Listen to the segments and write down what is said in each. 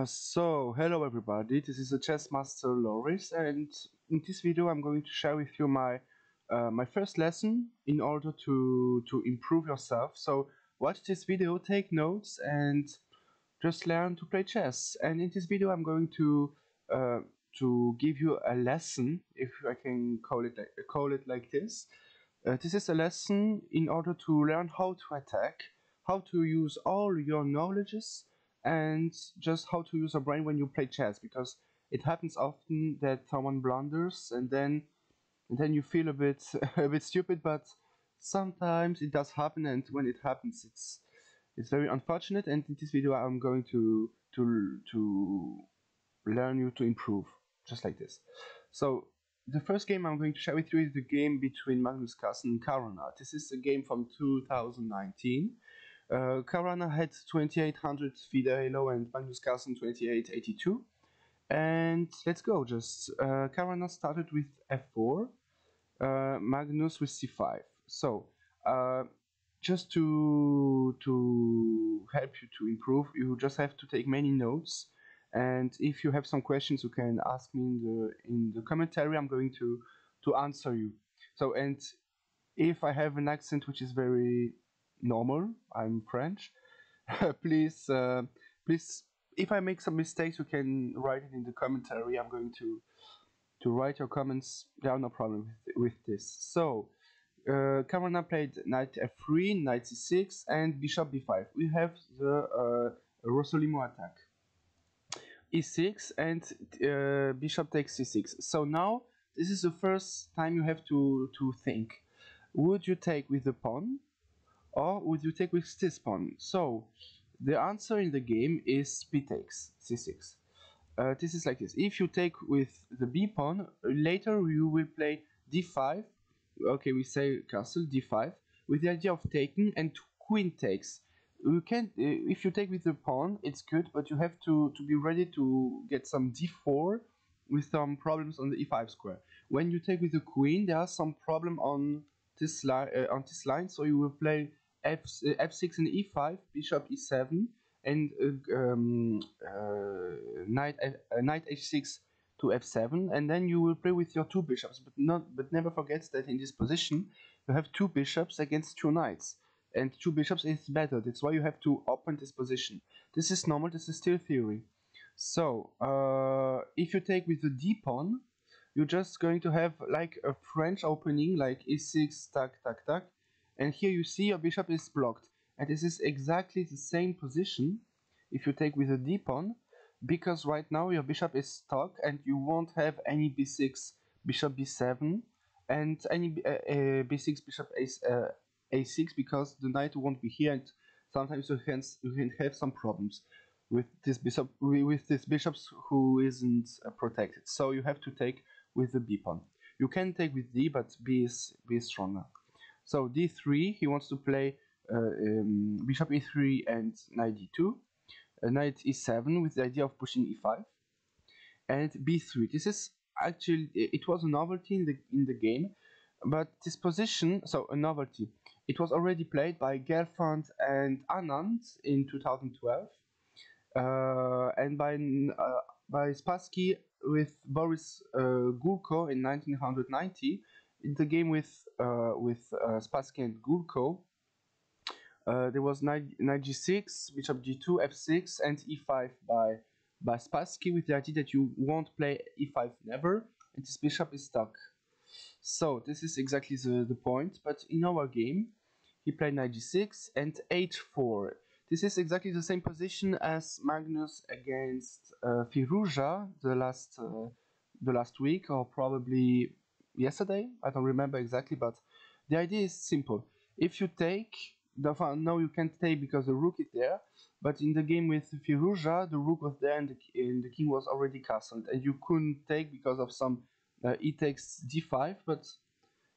So, hello everybody, this is the chess master Loris, and in this video I'm going to share with you my first lesson in order to improve yourself. So watch this video, take notes, and just learn to play chess. And in this video I'm going to give you a lesson, if I can call it like this. This is a lesson in order to learn how to attack, how to use all your knowledges, and just how to use your brain when you play chess, because it happens often that someone blunders and then you feel a bit a bit stupid, but sometimes it does happen, and when it happens it's very unfortunate. And in this video I'm going to learn you to improve just like this. So the first game I'm going to share with you is the game between Magnus Carlsen and caro. This is a game from 2019. Caro had 2800 FIDE Halo and Magnus Carlsen 2882. And let's go. Just Caro started with f4, Magnus with c5. So just to help you to improve, you just have to take many notes. And if you have some questions, you can ask me in the commentary. I'm going to answer you. So, and if I have an accent which is very normal, I'm French, please if I make some mistakes, you can write it in the commentary. I'm going to write your comments down, no problem with this. So Caro played knight f3, knight c6, and bishop b5. We have the Rossolimo attack, e6, and bishop takes c6. So now this is the first time you have to think. Would you take with the pawn, or would you take with this pawn? So the answer in the game is b takes c6. This is like this. If you take with the b pawn, later you will play d5. Okay, we say castle d5 with the idea of taking, and queen takes. You can, if you take with the pawn, it's good, but you have to be ready to get some d4 with some problems on the e5 square. When you take with the queen, there are some problem on this line, so you will play f6 and e5, bishop e7, and knight h6 to f7, and then you will play with your two bishops. But never forget that in this position you have two bishops against two knights, and two bishops is better. That's why you have to open this position. This is normal. This is still theory. So if you take with the d pawn, you're just going to have like a French opening, like e6, tac, tac, tac. And here you see your bishop is blocked. And this is exactly the same position if you take with a d pawn, because right now your bishop is stuck and you won't have any b6, bishop b7, and any b6, bishop a6, because the knight won't be here, and sometimes you can have some problems with this bishops who isn't protected. So you have to take with the b pawn. You can take with d, but b is stronger. So d3, he wants to play bishop e3 and knight d2, knight e7 with the idea of pushing e5, and b3. This is actually, it was a novelty in the game, but this position, so a novelty, it was already played by Gelfand and Anand in 2012, and by Spassky with Boris Gulko in 1990. In the game with Spassky and Gulko, there was knight g6, bishop g2, f6, and e5 by Spassky, with the idea that you won't play e5 never, and this bishop is stuck. So this is exactly the point. But in our game, he played knight g6 and h4. This is exactly the same position as Magnus against Firouzja the last week, or probably yesterday. I don't remember exactly, but the idea is simple. If you take, no, you can't take because the rook is there, but in the game with Firouzja, the rook was there and the king was already castled, and you couldn't take because of some e takes d5. But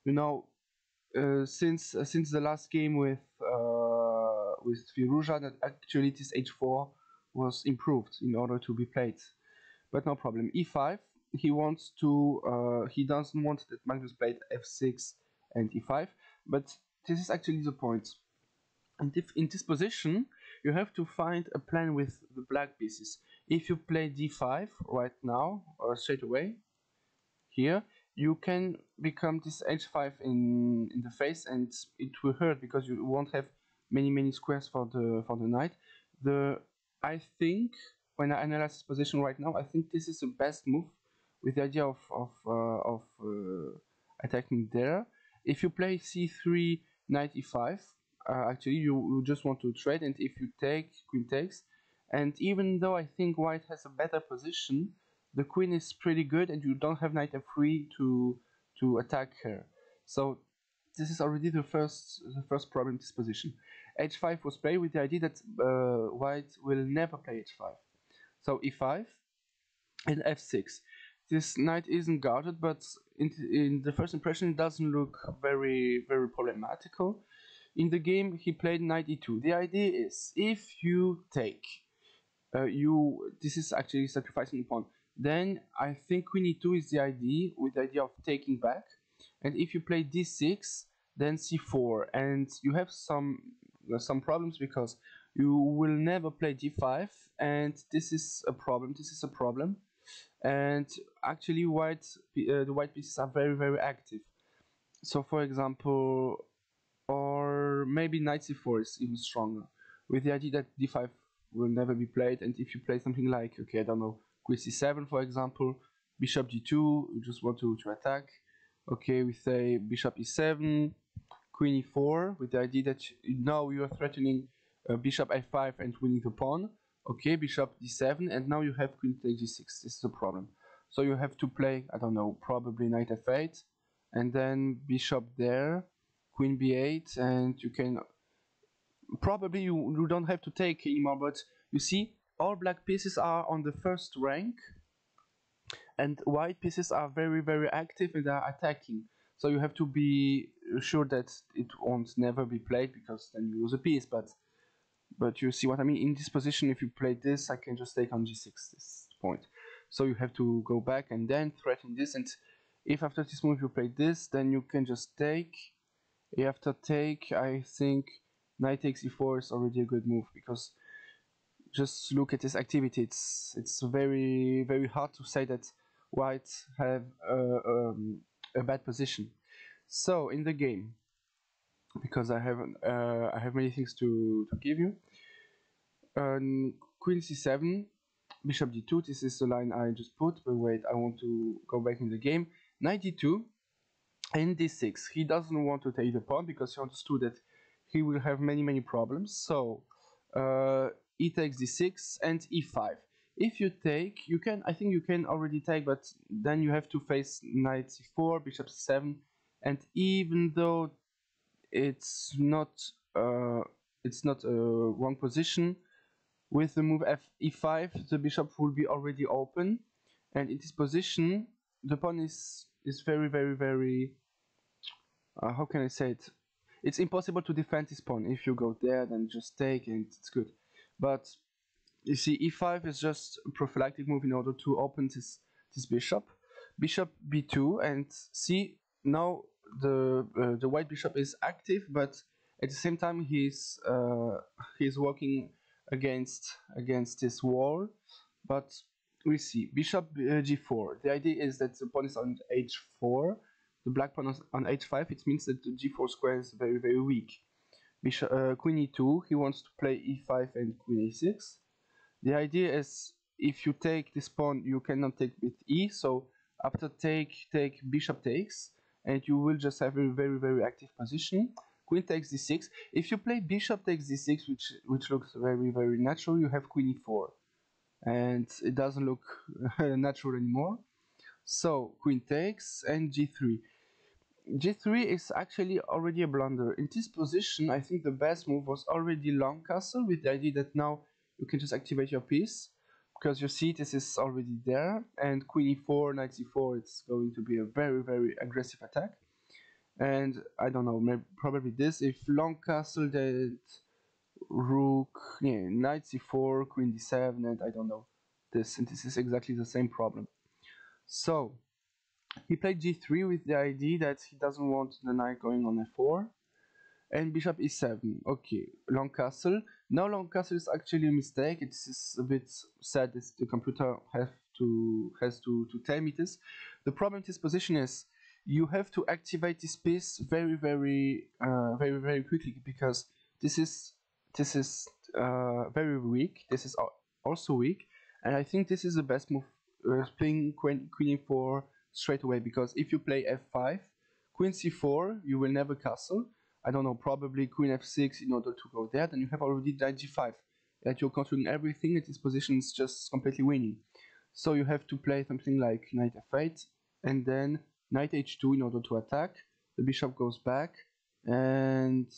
you know, since the last game with Firouzja, that actually this h4 was improved in order to be played. But no problem. e5. He wants to. He doesn't want that Magnus played f6 and e5. But this is actually the point. And if in this position, you have to find a plan with the black pieces. If you play d5 right now or straight away here, you can become this h5 in the face, and it will hurt because you won't have many squares for the knight. I think when I analyze this position right now, I think this is the best move with the idea of attacking there. If you play c3 knight e5, actually you just want to trade, and if you take, queen takes, and even though I think white has a better position, the queen is pretty good and you don't have knight f3 to attack her. So this is already the first problem in this position. h5 was played with the idea that white will never play h5. So e5 and f6. This knight isn't guarded, but in the first impression it doesn't look very problematical. In the game he played knight e2. The idea is if you take, this is actually sacrificing a pawn. Then I think queen e2 is the idea, with the idea of taking back. And if you play d6, then c4, and you have some problems because you will never play d5, and this is a problem. And actually, the white pieces are very active. So, for example, or maybe knight c4 is even stronger, with the idea that d5 will never be played. And if you play something like, okay, I don't know, queen c7 for example, bishop d2, you just want to attack. Okay, we say bishop e7, queen e4, with the idea that now you are threatening bishop a5 and winning the pawn. Okay, bishop d7, and now you have queen takes g6. This is a problem. So you have to play, I don't know, probably knight f8, and then bishop there, queen b8, and you can probably you don't have to take anymore. But you see, all black pieces are on the first rank, and white pieces are very active and are attacking. So you have to be sure that it won't never be played, because then you lose a piece. But you see what I mean. In this position, if you play this, I can just take on g6 this point. So you have to go back and then threaten this, and if after this move you play this, then you can just take. After take, I think knight takes e4 is already a good move, because just look at this activity. It's very hard to say that white have a bad position. So in the game, because I have many things to give you. Queen c7, bishop d2. This is the line I just put. But wait, I want to go back in the game. Knight d2 and d6. He doesn't want to take the pawn because he understood that he will have many problems. So e takes d6 and e5. If you take, you can. I think you can already take, but then you have to face knight c4, bishop c7, and even though it's not a wrong position, with the move e5, the bishop will be already open, and in this position, the pawn is very how can I say it? It's impossible to defend this pawn. If you go there, then just take and it's good. But you see, e5 is just a prophylactic move in order to open this bishop. Bishop b2, and see, now the white bishop is active, but at the same time he's working against this wall. But we see bishop g4. The idea is that the pawn is on h4. The black pawn is on h5. It means that the g4 square is very weak. Bishop queen e2. He wants to play e5 and queen a6. The idea is, if you take this pawn, you cannot take with e. So after take bishop takes, and you will just have a very active position. Queen takes d6. If you play bishop takes d6, which looks very natural, you have queen e4, and it doesn't look natural anymore. So queen takes and g3. G3 is actually already a blunder. In this position, I think the best move was already long castle, with the idea that now you can just activate your piece, because you see this is already there, and queen e4, knight c4, it's going to be a very aggressive attack. And I don't know, maybe probably this, if long castle, then rook, yeah, knight c4, queen d7, and I don't know, this, and this is exactly the same problem. So he played g3 with the idea that he doesn't want the knight going on f4, and bishop e7. Okay, long castle. Now long castle is actually a mistake. It's a bit sad that the computer has to tell me this. The problem with this position is you have to activate this piece very quickly, because this is very weak. This is also weak, and I think this is the best move. Playing queen e4 straight away, because if you play f5, queen c4, you will never castle. I don't know, probably queen f6 in order to go there. Then you have already knight g5. That you're controlling everything, and this position is just completely winning. So you have to play something like knight f8 and then knight h2 in order to attack. The bishop goes back, and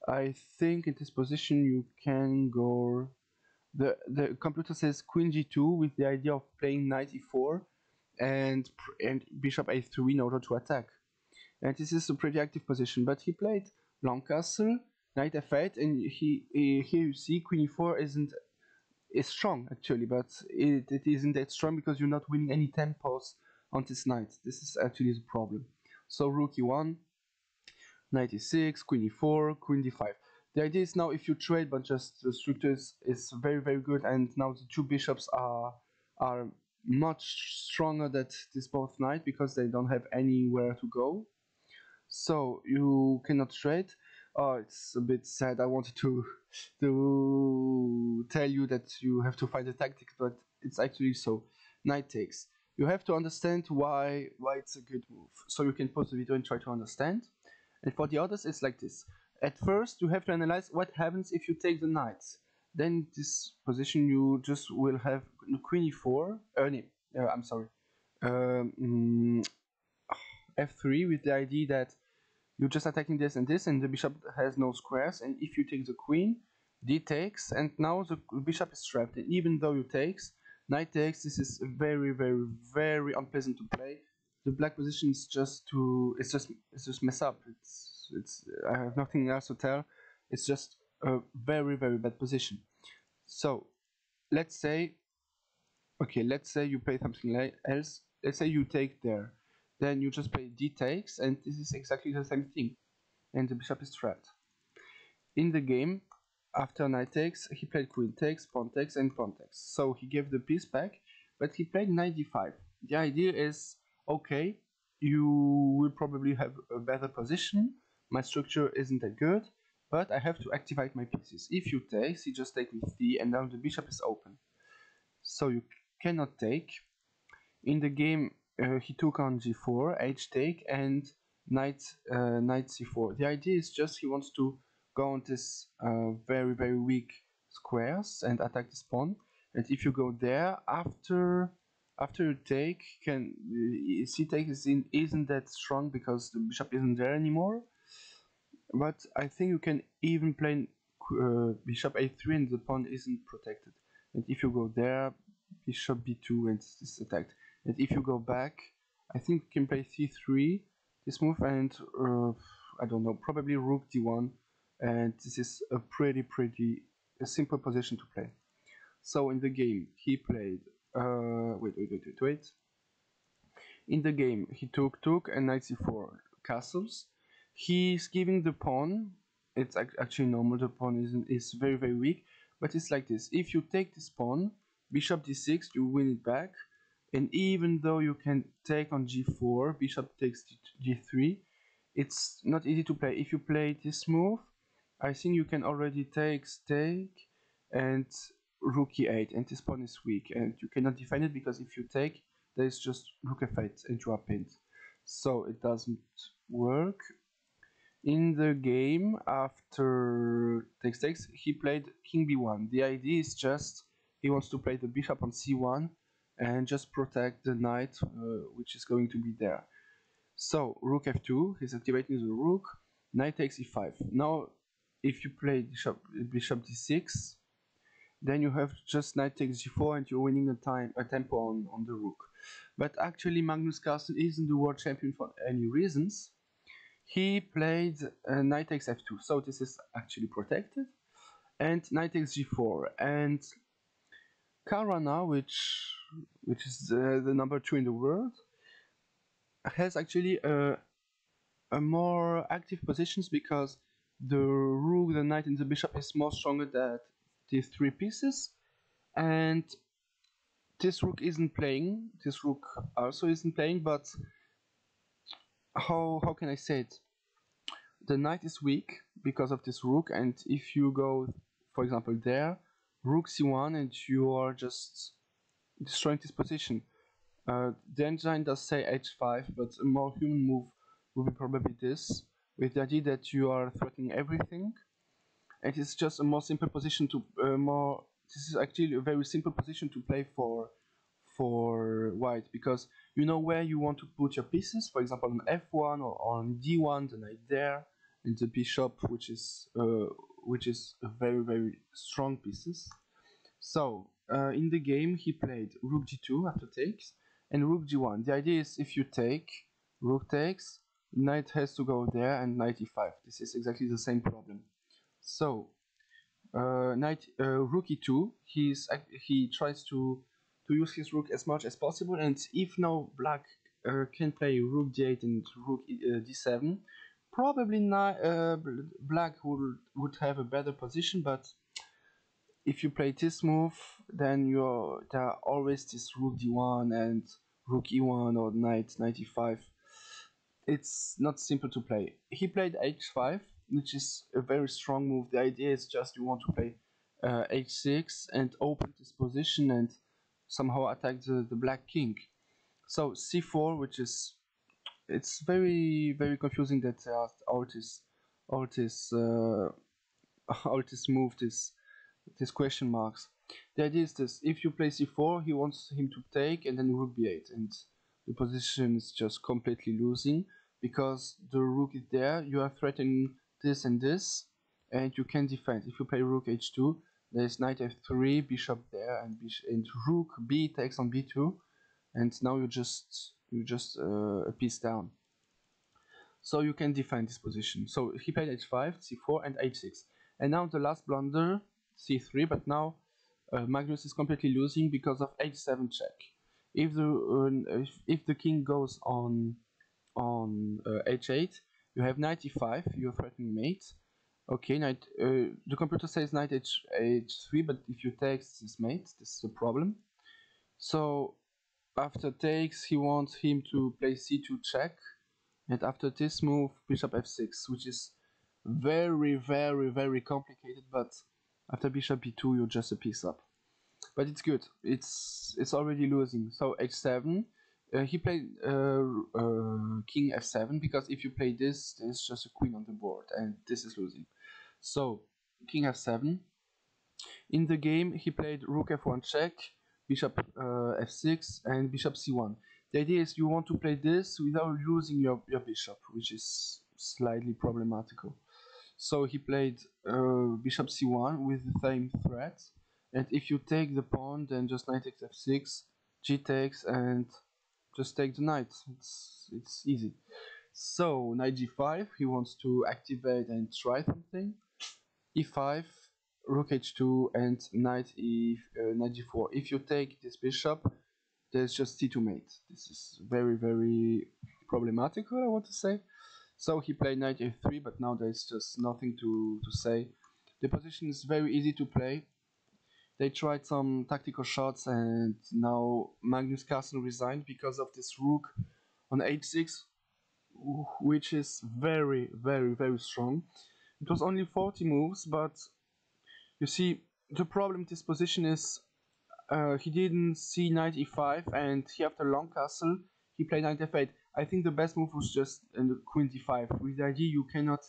I think in this position you can go. The computer says queen g2 with the idea of playing knight e4 and bishop a3 in order to attack. And this is a pretty active position, but he played long castle, knight f8, and here you see queen e4 is strong actually, but it isn't that strong because you're not winning any tempos on this knight. This is actually the problem. So rook e1, knight e6, queen e4, queen d5. The idea is now if you trade, but just the structure is very good, and now the two bishops are much stronger than this both knight because they don't have anywhere to go. So you cannot trade. Oh, it's a bit sad. I wanted to tell you that you have to find a tactic, but it's actually so. Knight takes. You have to understand why it's a good move. So you can pause the video and try to understand. And for the others, it's like this. At first, you have to analyze what happens if you take the knight. Then this position you just will have queen e4. I'm sorry. F3 with the idea that you're just attacking this and this, and the bishop has no squares, and if you take the queen, d takes, and now the bishop is trapped, and even though you takes, knight takes, this is very unpleasant to play. The black position is just mess up. It's I have nothing else to tell. It's just a very bad position. So let's say you play something like else. Let's say you take there, then you just play d takes, and this is exactly the same thing, and the bishop is trapped. In the game, after knight takes, he played queen takes, pawn takes, and pawn takes. So he gave the piece back, but he played knight d5. The idea is, okay, you will probably have a better position, my structure isn't that good, but I have to activate my pieces. If you take, he just take with d, and now the bishop is open. So you cannot take. In the game, he took on g4, h take, and knight c4. The idea is just he wants to go on this very weak squares and attack this pawn. And if you go there, after you take, c take isn't that strong because the bishop isn't there anymore. But I think you can even play bishop a3 and the pawn isn't protected. And if you go there, bishop b2 and this is attacked. And if you go back, I think you can play c3, this move, and I don't know, probably rook d1, and this is a pretty simple position to play. So in the game he played wait. In the game he took and knight c4 castles. He's giving the pawn. It's actually normal. The pawn is very weak, but it's like this. If you take this pawn, bishop d6, you win it back. And even though you can take on g4, bishop takes g3, it's not easy to play. If you play this move, I think you can already take and rook e8, and this pawn is weak, and you cannot defend it because if you take, there is just rook f8 and you are pinned. So it doesn't work. In the game, after takes, he played king b1. The idea is just he wants to play the bishop on c1 and just protect the knight, which is going to be there. So rook f2, he's activating the rook, knight takes e5. Now, if you play bishop d6, then you have just knight takes g4 and you're winning a tempo on the rook. But actually, Magnus Carlsen isn't the world champion for any reasons. He played knight takes f2, so this is actually protected, and knight takes g4, and caro now, which is the number 2 in the world, has actually a more active positions because the rook, the knight, and the bishop is more stronger than these three pieces, and this rook isn't playing. This rook also isn't playing, but how can I say it? The knight is weak because of this rook, and if you go, for example, there, rook c1, and you are just destroying this position. The engine does say h5, but a more human move would be probably this, with the idea that you are threatening everything, and it's just a more simple position to This is actually a very simple position to play for white, because you know where you want to put your pieces. For example, on f1 or on d1, the knight there, and the bishop, which is a very strong pieces. So in the game he played rook g2 after takes and rook g1. The idea is if you take, rook takes, knight has to go there, and knight e5. This is exactly the same problem. So rook e2, he tries to use his rook as much as possible, and if now black can play rook d8 and rook d7, probably black would have a better position, but if you play this move, then there are always this rook d1 and rook e1 or knight e5. It's not simple to play. He played h5, which is a very strong move. The idea is just you want to play h6 and open this position and somehow attack the black king. So c4, which is, it's very confusing that all this all this move, this question marks. The idea is this: if you play c4, he wants him to take, and then rook b8, and the position is just completely losing because the rook is there. You are threatening this and this, and you can defend. If you play rook h2, there is knight f3, bishop there, and rook b takes on b2, and now you just a piece down. So you can defend this position. So he played h5, c4, and h6. And now the last blunder, c3, but now Magnus is completely losing because of h7 check. If the king goes on h8, you have knight e5, you're threatening mate. Okay, the computer says knight h3, but if you take, this is mate, this is the problem. So after takes, he wants him to play c2 check, and after this move, bishop f6, which is very complicated, but after bishop b2, you're just a piece up. But it's good. It's already losing. So h7. He played king f7, because if you play this, there's just a queen on the board, and this is losing. So king f7. In the game, he played rook f1 check, bishop f6, and bishop c1. The idea is you want to play this without losing your bishop, which is slightly problematical. So he played bishop c1 with the same threat, and if you take the pawn, then just knight takes f6, g takes, and just take the knight. It's easy. So knight g5, he wants to activate and try something. e5, rook h2, and knight g4. If you take this bishop, there's just c2 mate. This is very problematical, I want to say. So he played knight a3, but now there's just nothing to say. The position is very easy to play. They tried some tactical shots, and now Magnus Carlsen resigned because of this rook on h6, which is very strong. It was only 40 moves, but you see, the problem with this position is he didn't see knight e5, and he, after long castle, he played knight f8. I think the best move was just queen d5. With the idea, you cannot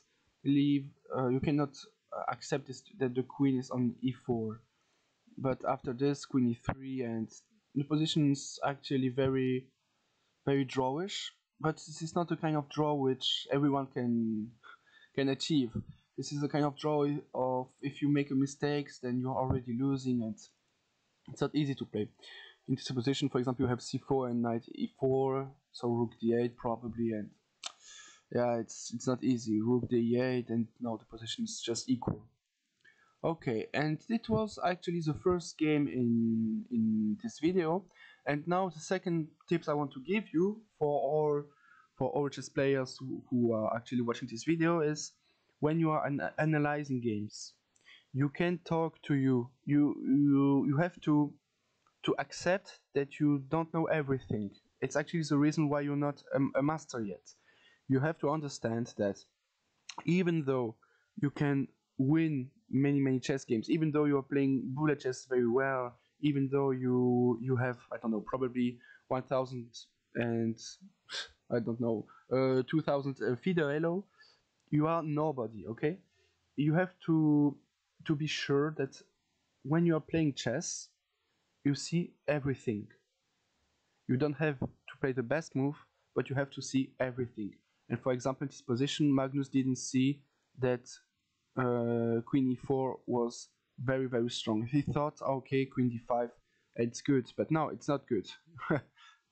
accept this, that the queen is on e4. But after this, queen e3, and the position is actually very drawish. But this is not the kind of draw which everyone can achieve. This is the kind of draw of, if you make a mistake, then you're already losing, and it's not easy to play. In this position, for example, you have c4 and knight e4, so rook d8 probably, and yeah, it's not easy. Rook d8, and now the position is just equal. Okay, and it was actually the first game in this video, and now the second tips I want to give you for all chess players who are actually watching this video is, when you are analyzing games, you can talk to you have to accept that you don't know everything. It's actually the reason why you're not a master yet. You have to understand that even though you can win many chess games, even though you're playing bullet chess very well, even though you have, I don't know, probably 1000 and I don't know 2000 feeder elo, you are nobody. Okay, you have to be sure that when you are playing chess, you see everything. You don't have to play the best move, but you have to see everything. And for example, in this position, Magnus didn't see that queen e4 was very strong. He thought, okay, queen d5, it's good, but no, it's not good.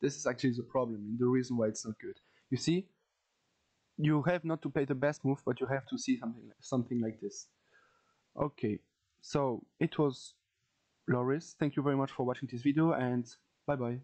This is actually the problem and the reason why it's not good. You see, you have not to play the best move, but you have to see something like this. Okay, so it was Loris. Thank you very much for watching this video, and bye bye.